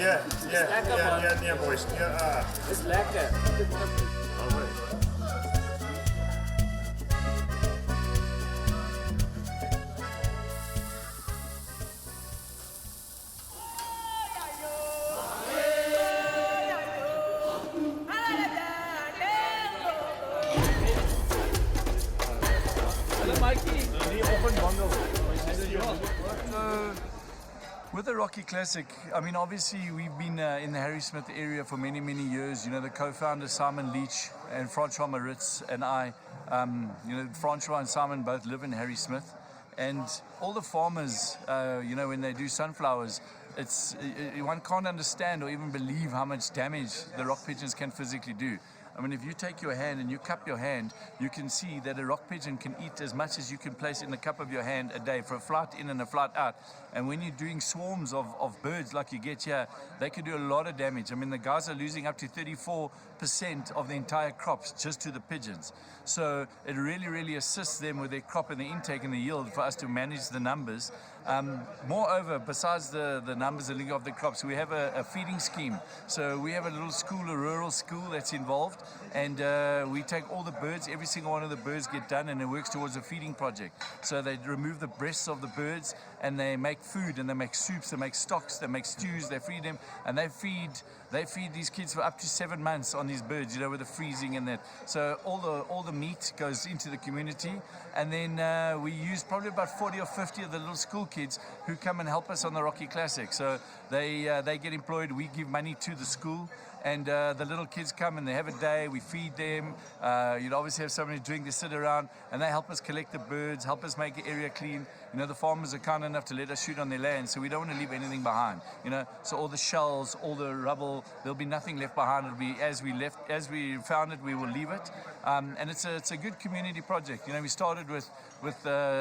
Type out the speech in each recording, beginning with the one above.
Nee boys. Dis lekker. With the Rocky Classic, I mean, obviously we've been in the Harry Smith area for many, many years. You know, the co-founder Simon Leach and Francois Maritz and I, Francois and Simon both live in Harry Smith. And all the farmers, when they do sunflowers, one can't understand or even believe how much damage the rock pigeons can physically do. I mean, if you take your hand and you cup your hand, you can see that a rock pigeon can eat as much as you can place in the cup of your hand a day for a flight in and a flight out. And when you're doing swarms of birds like you get here, they can do a lot of damage. I mean, the guys are losing up to 34% of the entire crops just to the pigeons. So it really, really assists them with their crop and the intake and the yield for us to manage the numbers. Moreover, besides the numbers of the crops, we have a feeding scheme. So we have a little school, a rural school that's involved, and we take all the birds, every single one of the birds get done, and it works towards a feeding project. So they remove the breasts of the birds and they make food, and they make soups, they make stocks, they make stews, they feed them, and they feed these kids for up to 7 months on these birds, with the freezing and that. So all the meat goes into the community, and then we use probably about 40 or 50 of the little school kids who come and help us on the Rocky Classic. So they get employed, we give money to the school, and the little kids come and they have a day, we feed them, you'd obviously have somebody drink, they sit around, and they help us collect the birds, help us make the area clean. The farmers are kind enough to let us shoot on their land, so we don't want to leave anything behind. So all the shells, all the rubble, there'll be nothing left behind. It'll be as we found it, we will leave it. And it's a good community project. We started with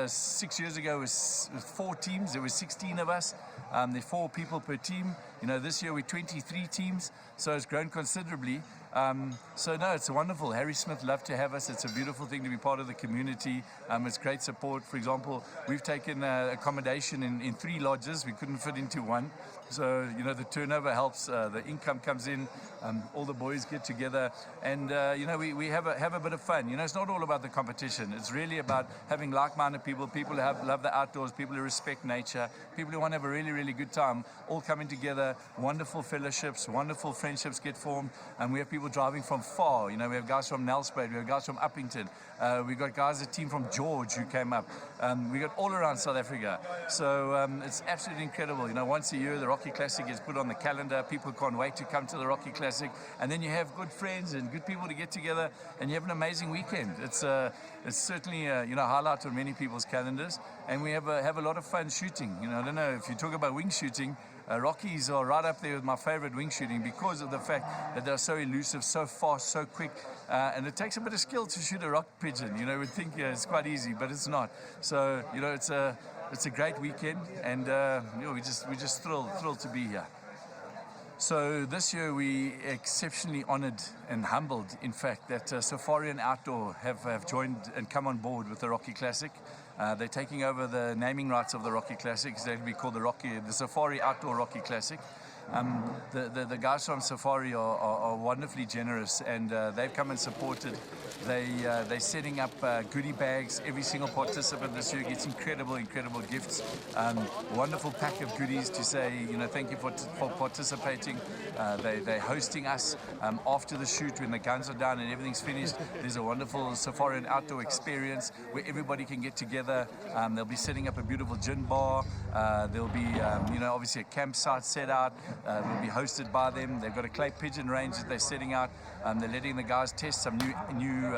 6 years ago with 4 teams. There were 16 of us. There are 4 people per team. This year we're 23 teams, so it's grown considerably. It's wonderful. Harry Smith loved to have us. It's a beautiful thing to be part of the community. It's great support. For example, we've taken accommodation in 3 lodges. We couldn't fit into one. So, the turnover helps, the income comes in, all the boys get together, and, we have a bit of fun. It's not all about the competition. It's really about having like-minded people who love the outdoors, people who respect nature, people who want to have a really, really good time, all coming together, wonderful fellowships, wonderful friendships get formed, and we have people driving from far. We have guys from Nelspruit, we have guys from Uppington, we've got guys, a team from George who came up. We got all around South Africa. So it's absolutely incredible. Once a year, the Rocky Classic is put on the calendar. People can't wait to come to the Rocky Classic. And then you have good friends and good people to get together, and you have an amazing weekend. It's certainly a highlight on many people's calendars. And we have a lot of fun shooting. I don't know if you talk about wing shooting, Rockies are right up there with my favorite wing shooting because of the fact that they're so elusive, so fast, so quick, and it takes a bit of skill to shoot a rock pigeon. We'd think it's quite easy, but it's not. So it's a great weekend, and we're just thrilled to be here. So this year we exceptionally honored and humbled, in fact, that Safari and Outdoor have joined and come on board with the Rocky Classic. They're taking over the naming rights of the Rocky Classic. It's going to be called the Safari Outdoor Rocky Classic. The guys from Safari are wonderfully generous, and they've come and supported. They're setting up goodie bags. Every single participant this year gets incredible gifts. Wonderful pack of goodies to say, thank you for participating. They're hosting us after the shoot when the guns are down and everything's finished. There's a wonderful Safari and Outdoor experience where everybody can get together. They'll be setting up a beautiful gin bar. There'll be, obviously a campsite set out. Will be hosted by them. They've got a clay pigeon range that they're setting out. They're letting the guys test some new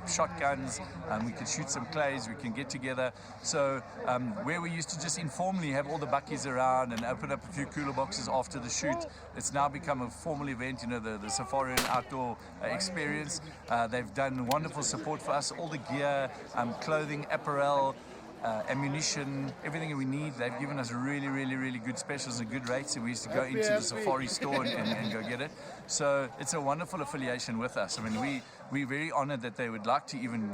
shotguns. We can shoot some clays. We can get together. So where we used to just informally have all the buckies around and open up a few cooler boxes after the shoot, it's now become a formal event. The Safari and Outdoor experience. They've done wonderful support for us. All the gear, clothing, apparel, ammunition, everything we need. They've given us really good specials and good rates, and we used to go into the Safari store and go get it. So it's a wonderful affiliation with us. I mean, we're very honored that they would like to even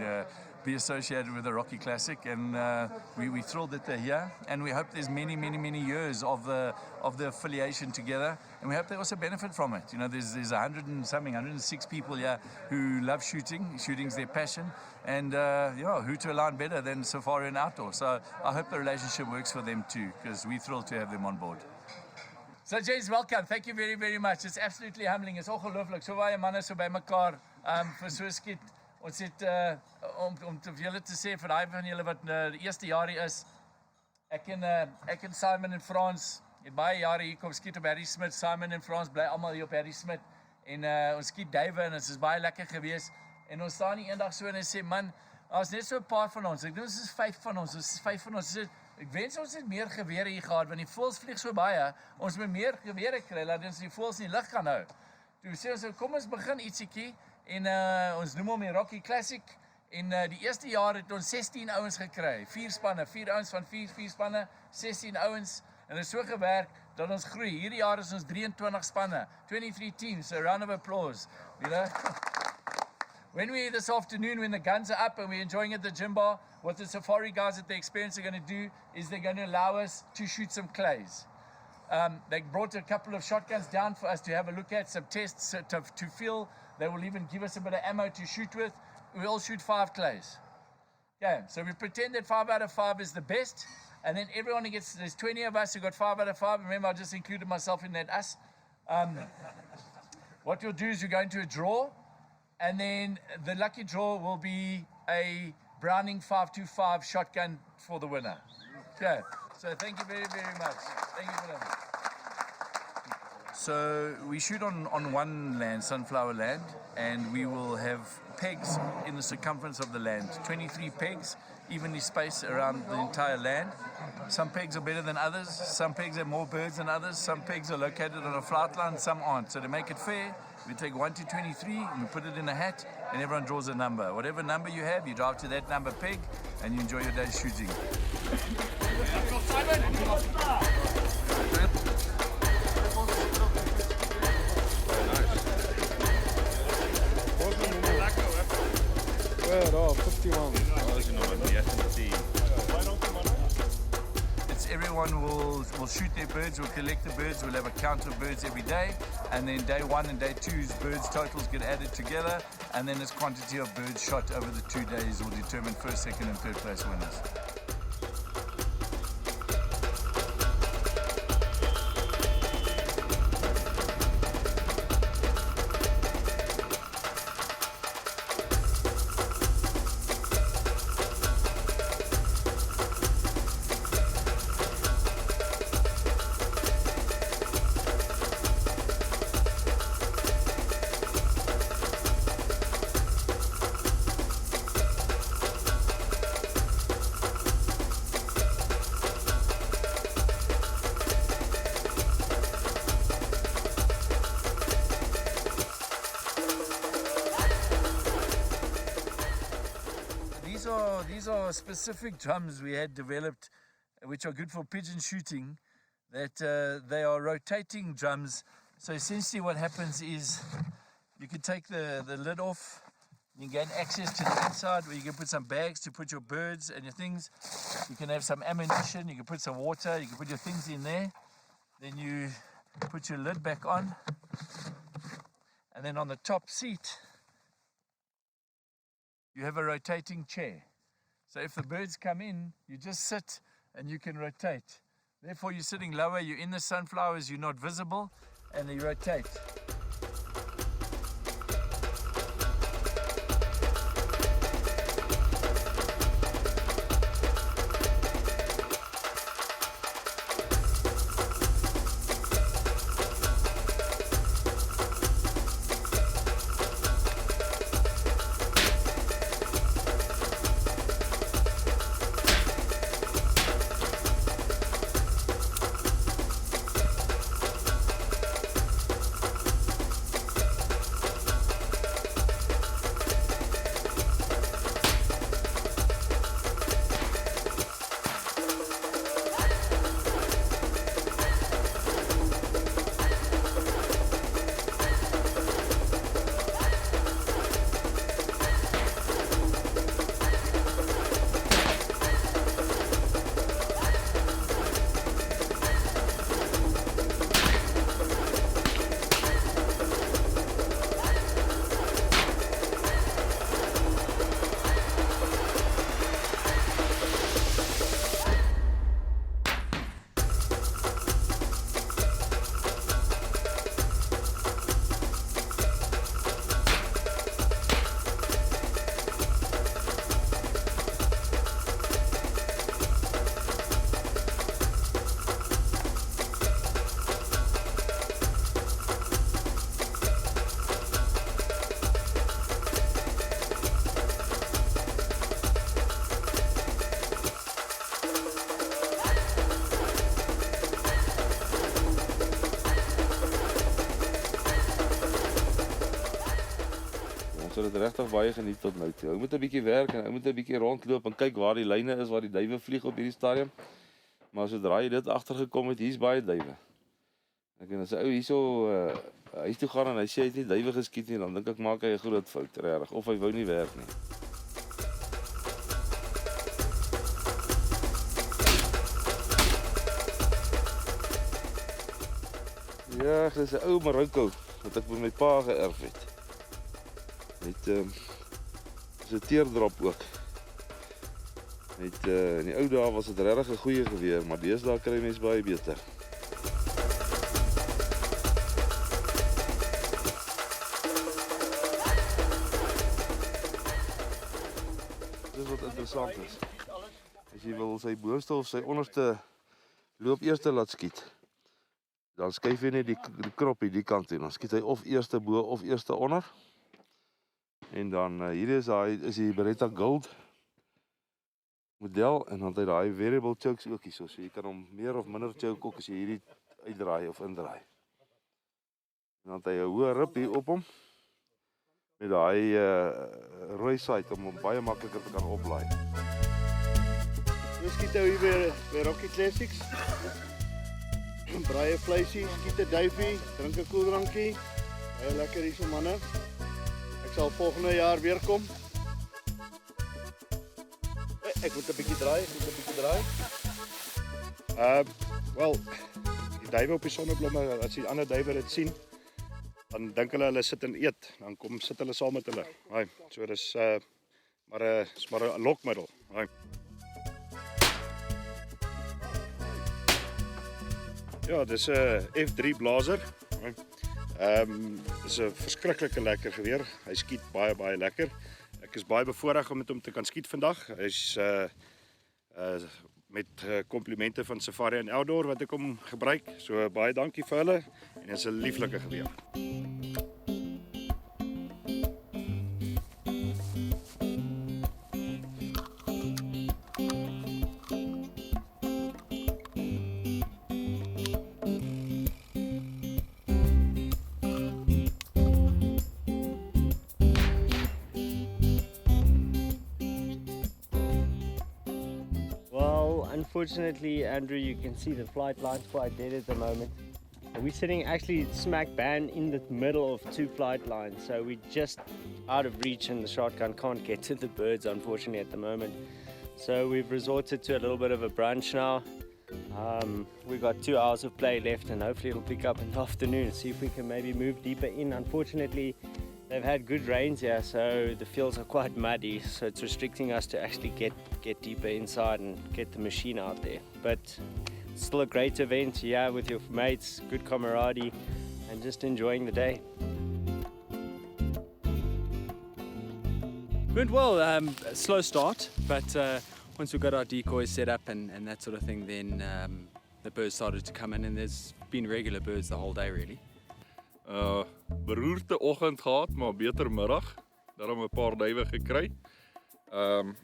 be associated with the Rocky Classic, and we're thrilled that they're here, and we hope there's many years of the affiliation together, and we hope they also benefit from it. You know, there's 106 people here who love shooting. Shooting's their passion, and who to align better than Safari and Outdoor. So I hope the relationship works for them too, because we're thrilled to have them on board. So James, welcome. Thank you very much. It's absolutely humbling. It's ongelooflik. So baie manne so by mekaar vir so skiet. Ons het om te julle te sê vir daai van julle wat die eerste jaar hier is. Ek en Simon en Frans het baie jare hier kom skiet op Harry Smith. Simon en Frans bly almal hier op Harry Smith en ons skiet duwe en dit is baie lekker geweest. En ons staan hier eendag so en sê man, daar's net so 'n paar van ons. Ek dink ons is 5 van ons. Ons is 5 van ons. Ek wens ons het meer gewere hier gehad want die voëls vlieg so baie. Ons moet meer gewere kry laat ons die voëls in die lug kan hou. Toe sê ons kom ons begin ietsiekie en ons noem hom die Rocky Classic en die eerste jaar het ons 16 ouens gekry. 4 spanne, 4 ouens van 4 spanne, 16 ouens en dit het so gewerk dat ons groei. Hierdie jaar is ons 23 spanne, 23 teams. So a round of applause. You know? When we're this afternoon, when the guns are up and we're enjoying at the gym bar, what the Safari guys at the Experience are going to do is they're going to allow us to shoot some clays. They brought a couple of shotguns down for us to have a look at, some tests to feel. They will even give us a bit of ammo to shoot with. We all shoot 5 clays. Okay, so we pretend that 5 out of 5 is the best, and then everyone who gets, there's 20 of us who got 5 out of 5. Remember, I just included myself in that us. What you'll do is you're going to a draw, and then the lucky draw will be a Browning 525 shotgun for the winner. Okay, so thank you very much. Thank you for that. So we shoot on one land, Sunflower Land, and we will have pegs in the circumference of the land. 23 pegs, evenly spaced around the entire land. Some pegs are better than others. Some pegs have more birds than others. Some pegs are located on a flat line, some aren't. So to make it fair, we take 1 to 23 and we put it in a hat and everyone draws a number. Whatever number you have, you drive to that number peg and you enjoy your day's shooting. Well, 51. Everyone will shoot their birds, we'll collect the birds, we'll have a count of birds every day, and then day 1 and day 2's birds totals get added together, and then this quantity of birds shot over the 2 days will determine first, second and third place winners. These are specific drums we had developed, which are good for pigeon shooting. That they are rotating drums. So essentially, what happens is you can take the lid off. You can gain access to the inside, where you can put some bags to put your birds and your things. You can have some ammunition. You can put some water. You can put your things in there. Then you put your lid back on, and then on the top seat you have a rotating chair. So if the birds come in, you just sit and you can rotate. Therefore, you're sitting lower, you're in the sunflowers, you're not visible, and you rotate. Ons het dit regtig baie geniet tot nou toe. Ou moet 'n bietjie werk en ou moet 'n bietjie rondloop en kyk waar die lyne is, waar die duwe vlieg op hierdie stadium. Maar sodra jy dit agtergekom het, hier's baie duwe. Ek en as 'n ou hierso huis toe gaan en hy sê hy het nie duwe geskiet nie, dan dink ek maak hy 'n groot fout regtig of hy wou nie werk nie. Ja, dis 'n ou Marokko wat ek van my pa geërf het. Met is 'n teerdrop ook. Met in die ou dae was dit regtig 'n goeie geweer, maar deesdae kry mense baie beter. Dis wat interessant is. As jy wil sy boonste of sy onderste loop eers laat skiet, dan skuif jy net die knoppie die kant toe. Dan skiet hy of eerste bo of eerste onder. En dan hier is die Beretta Gold model en dan het hy daai variable chokes ook hier, so jy kan hom meer of minder choke ook as jy hierdie uitdraai of indraai. En dan het hy 'n hoë rib hier op hom met daai rooi sight om hom baie makliker te kan oplaai. Nou skiet hy hier by Rocky Classics. Braai 'n vleisie, skiet 'n duifie, drink 'n koeldrankie. Baie lekker hier so manne. Ek sal volgende jaar weer kom. Ek moet 'n bietjie draai, wel, die duwe op die sonneblomme, as die ander duwe dit sien, dan dink hulle sit en eet, dan kom sit hulle saam met hulle. Haai, so dis maar 'n lokmiddel. Haai. Ja, dis 'n F3 blazer. Dis 'n verskriklike lekker geweer. Hy skiet baie lekker. Ek is baie bevoorreg om met hom te kan skiet vandag. Hy's met komplimente van Safari en Outdoor wat ek hom gebruik. So baie dankie vir hulle en dit is 'n lieflike geweer. Unfortunately, Andrew, you can see the flight line's quite dead at the moment. And we're sitting actually smack bang in the middle of two flight lines, so we're just out of reach and the shotgun can't get to the birds, unfortunately, at the moment. So we've resorted to a little bit of a brunch now. We've got 2 hours of play left and hopefully it'll pick up in the afternoon, see if we can maybe move deeper in. Unfortunately, they've had good rains here, so the fields are quite muddy, so it's restricting us to actually get deeper inside and get the machine out there. But it's still a great event, yeah, with your mates, good camaraderie, and just enjoying the day. Went well, a slow start, but once we got our decoys set up and that sort of thing, then the birds started to come in, and there's been regular birds the whole day really. Beroerte oggend gehad, maar beter middag. Daarom 'n paar duwe gekry.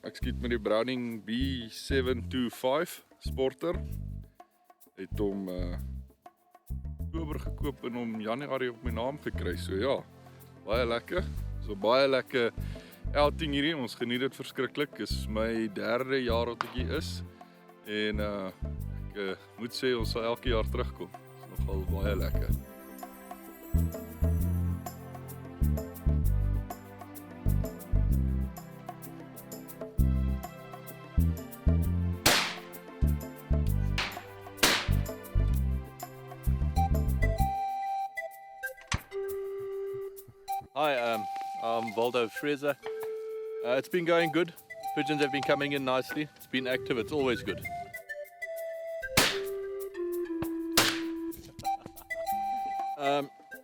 Ek skiet met die Browning B725 Sporter. Het hom Oktober gekoop en hom Januarie op my naam gekry. So ja, baie lekker. So baie lekker outing hierdie. Ons geniet dit verskriklik. Dis my 3de jaar wat ek hier is en ek moet sê ons sal elke jaar terugkom. Dis nogal baie lekker. Hi, I'm Waldo Fraser. It's been going good. Pigeons have been coming in nicely. It's been active. It's always good.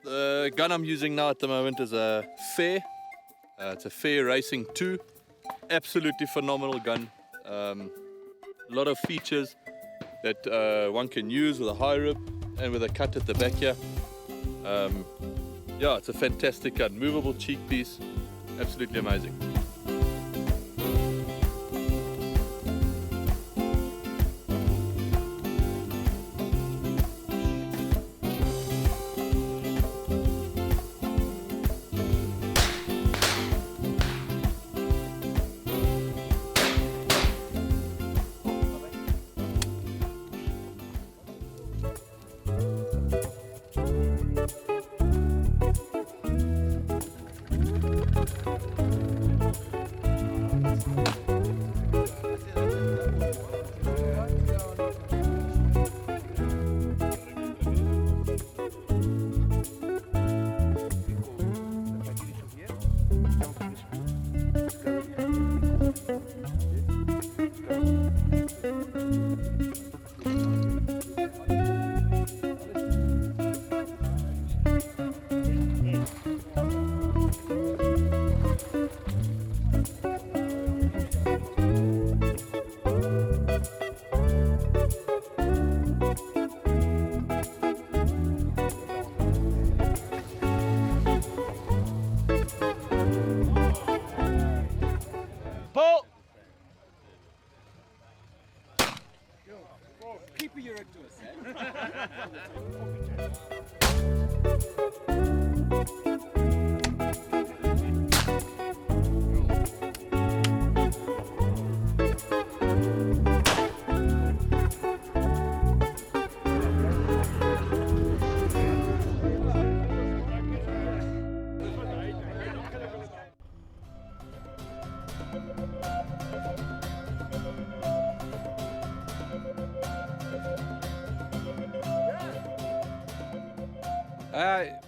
The gun I'm using now at the moment is a Fair. It's a Fair Racing 2. Absolutely phenomenal gun. A lot of features that one can use with a high rib and with a cut at the back here. Yeah, it's a fantastic gun. Movable cheek piece. Absolutely amazing.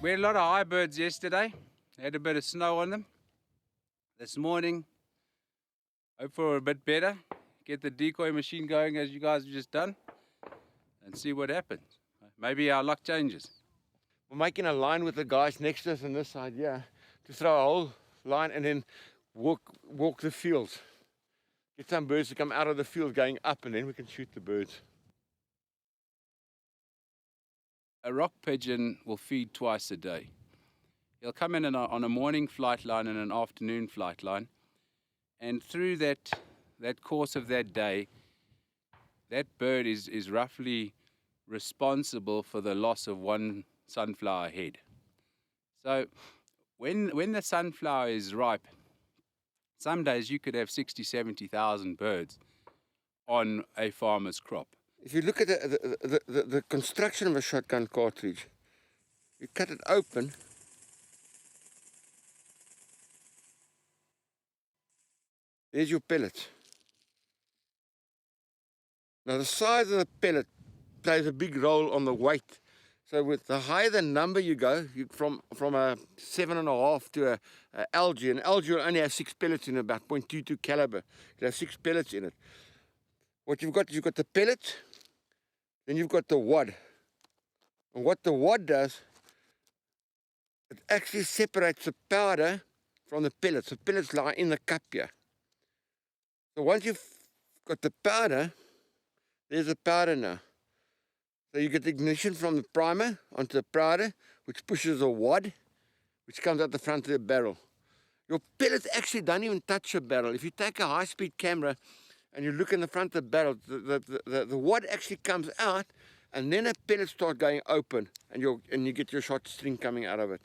We had a lot of high birds yesterday. Had a bit of snow on them. This morning, hope for a bit better. Get the decoy machine going as you guys have just done and see what happens. Maybe our luck changes. We're making a line with the guys next to us on this side, yeah, to throw a whole line and then walk the fields. Get some birds to come out of the field going up, and then we can shoot the birds. A rock pigeon will feed twice a day. He'll come in on a morning flight line and an afternoon flight line. And through that course of that day, that bird is roughly responsible for the loss of one sunflower head. So when the sunflower is ripe, some days you could have 60, 70,000 birds on a farmer's crop. If you look at the construction of a shotgun cartridge, you cut it open, there's your pellet. Now the size of the pellet plays a big role on the weight. So with the higher the number you go, from a 7.5 to a LG, and LG will only have 6 pellets in it, about .22 caliber. It'll have 6 pellets in it. What you've got the pellet, then you've got the wad. And what the wad does, it actually separates the powder from the pellets. The pellets lie in the cup here. So once you've got the powder, there's the powder now. So you get the ignition from the primer onto the powder, which pushes a wad, which comes out the front of the barrel. Your pellets actually don't even touch the barrel. If you take a high-speed camera and you look in the front of the barrel, the wad actually comes out, and then the pellets start going open, and you get your shot string coming out of it.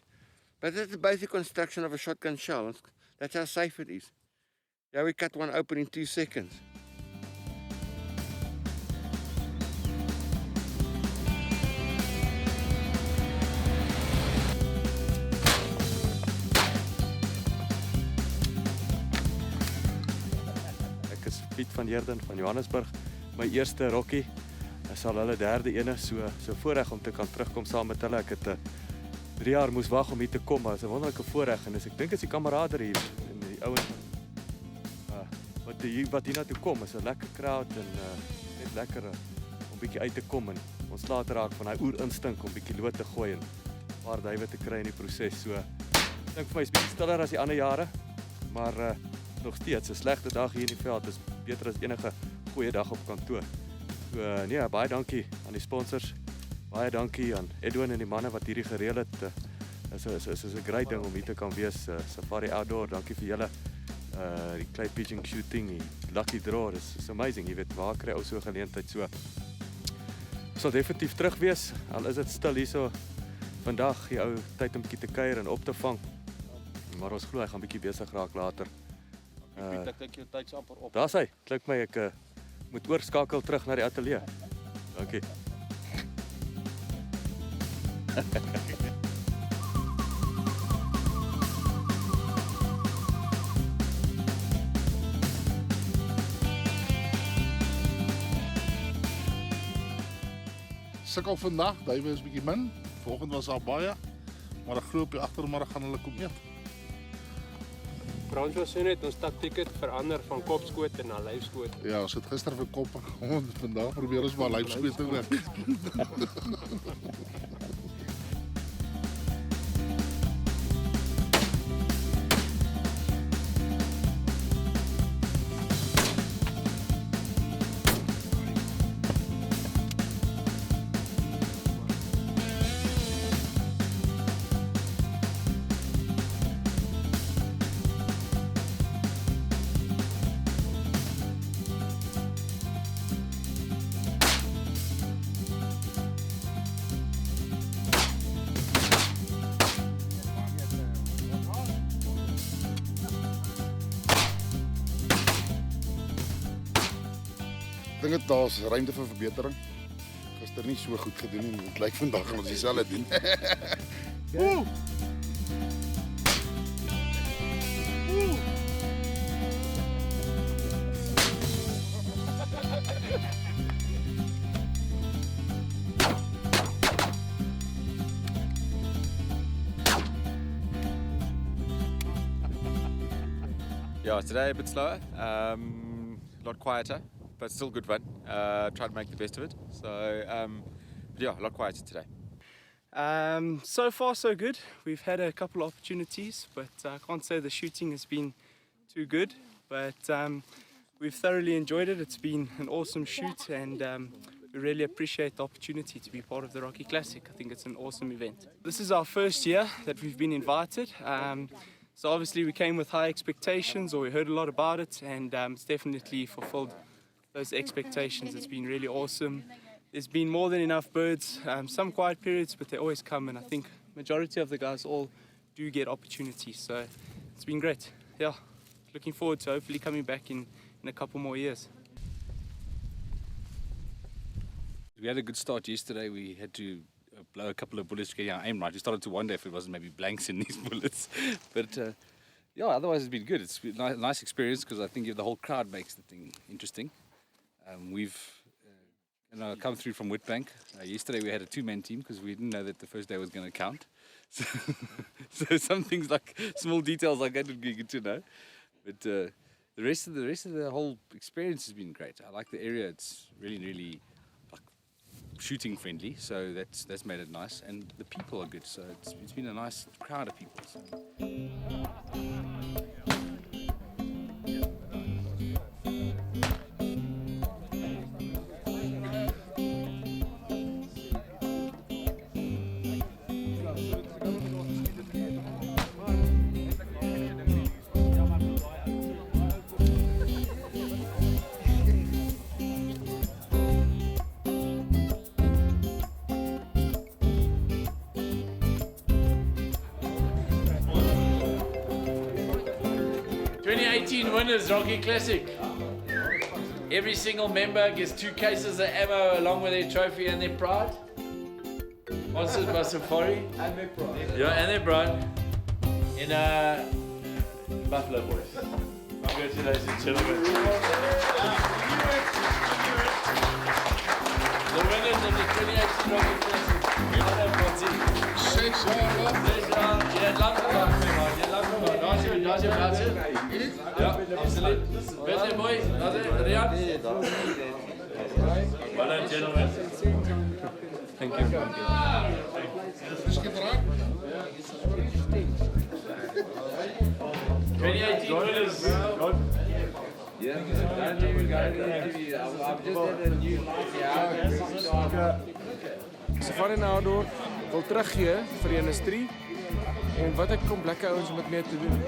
But that's the basic construction of a shotgun shell. That's how safe it is. Yeah, we cut one open in 2 seconds. Ek is Piet van Heerden van Johannesburg. My eerste rokkie is al hulle derde ene, so voorreg om te kan terugkom saam met hulle. Ek het 3 jaar moes wag om hier te kom, maar dit is 'n wonderlike voorreg en ek dink is die kameraderie hier en die ouens wat hier na toe kom is 'n lekker crowd en net lekker om bietjie uit te kom en ons laat raak van daai oerinstink om bietjie lood te gooi en 'n paar duwe te kry in die proses. So ek dink vir my is bietjie stiller as die ander jare, maar nog steeds 'n slegte dag hier in die veld is beter as enige goeie dag op kantoor. So nee, baie dankie aan die sponsors. Baie dankie aan Edwin en die manne wat hierdie gereël het. Is 'n great ding om hier te kan wees. Safari Outdoor, dankie vir julle. Die clay pigeon shooting, die lucky draw, is amazing. Jy weet, waar kry ou so 'n geleentheid so. Ons sal definitief terug wees, al is dit stil hierso vandag, die ou tyd om bietjie te kuier en op te vang. Maar ons glo hy gaan bietjie besig raak later. Ek dink jou tyd's amper op. Daar's hy. Klink my ek moet oorskakel terug na die ateljee. Dankie. Sukkel vandag, duiwe is bietjie min. Vanoggend was daar baie, maar ek glo op die agtermiddag gaan hulle kom eet. Frans was so net ons taktiek het verander van kopskoot na lyfskoot. Ja, ons het gister vir kop gegaan, vandag probeer ons maar lyfskoot te werk. Ek dink daar's ruimte vir verbetering. Gister nie so goed gedoen nie. Dit lyk vandag gaan ons dieselfde doen. Woe! Yeah, today a bit slower, a lot quieter, but still good fun. Try to make the best of it. So, but yeah, a lot quieter today. So far so good. We've had a couple of opportunities, but I can't say the shooting has been too good. But we've thoroughly enjoyed it. It's been an awesome shoot, and we really appreciate the opportunity to be part of the Rocky Classic. I think it's an awesome event. This is our first year that we've been invited. So obviously we came with high expectations, or we heard a lot about it, and it's definitely fulfilled those expectations. It's been really awesome. There's been more than enough birds, some quiet periods, but they always come, and I think majority of the guys all do get opportunities. So it's been great. Yeah, looking forward to hopefully coming back in a couple more years. We had a good start yesterday. We had to blow a couple of bullets to get our aim right. We started to wonder if it wasn't maybe blanks in these bullets. But yeah, otherwise it's been good. It's been a nice experience because I think the whole crowd makes the thing interesting. We've come through from Witbank. Yesterday we had a two-man team because we didn't know that the first day was going to count. So some things like small details like that would be good to know. But the rest of the whole experience has been great. I like the area. It's really like shooting friendly. So that's made it nice, and the people are good. So it's been a nice crowd of people. So. 2018 winners Rocky Classic. Every single member gets 2 cases of ammo along with their trophy and their pride. Sponsored by Safari. And their pride. Yeah, and their pride. In Buffalo Boys. Congratulations, gentlemen. The winners of the 2018 Rocky Classic. Zes jaar. Je hebt lang gedaan, je hebt lang gedaan. Daar is je plaatsen. Ja, absoluut. Beste mooi. Dat is Rian. Well done, gentlemen. Thank you. Schitterend. 2018 winners. Safari Nowdor wil teruggee vir die industrie en wat ek kom lekker ouens met mee te doen.